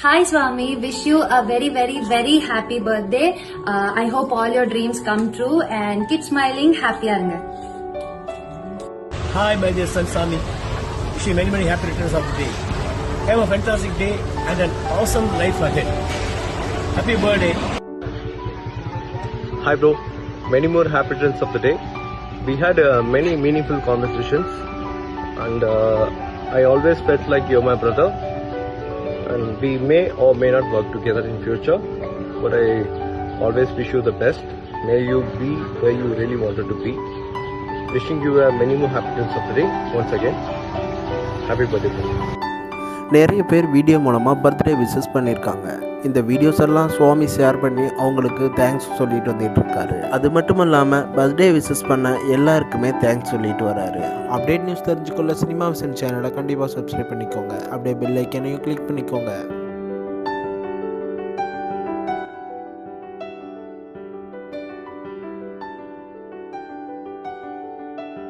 Hi Swami, wish you a very happy birthday. I hope all your dreams come true and keep smiling, happy arunga. Hi my dear son Swami, wish you many happy returns of the day. Have a fantastic day and an awesome life ahead. Happy birthday. Hi bro, many more happy returns of the day. We had many meaningful conversations and I always felt like you're my brother. And we may or may not work together in future, but I always wish you the best. May you be where you really wanted to be. Wishing you many more happy returns of the day once again. Happy birthday. நிறைய பேர் video மூலமாக birthday wishes பண்ணியிருக்காங்க. இந்த videos எல்லாம் சுவாமி share பண்ணி அவங்களுக்கு thanks சொல்லிட்டு வந்துட்டு இருக்காரு. அது மட்டும் இல்லாமல் பர்த்டே விஷஸ் பண்ண எல்லாருக்குமே தேங்க்ஸ் சொல்லிட்டு வராரு. அப்டேட் நியூஸ் தெரிஞ்சுக்கொள்ள சினிமா விஷன் சேனலை கண்டிப்பாக சப்ஸ்கிரைப் பண்ணிக்கோங்க. அப்படியே பெல் ஐக்கனையும் கிளிக் பண்ணிக்கோங்க.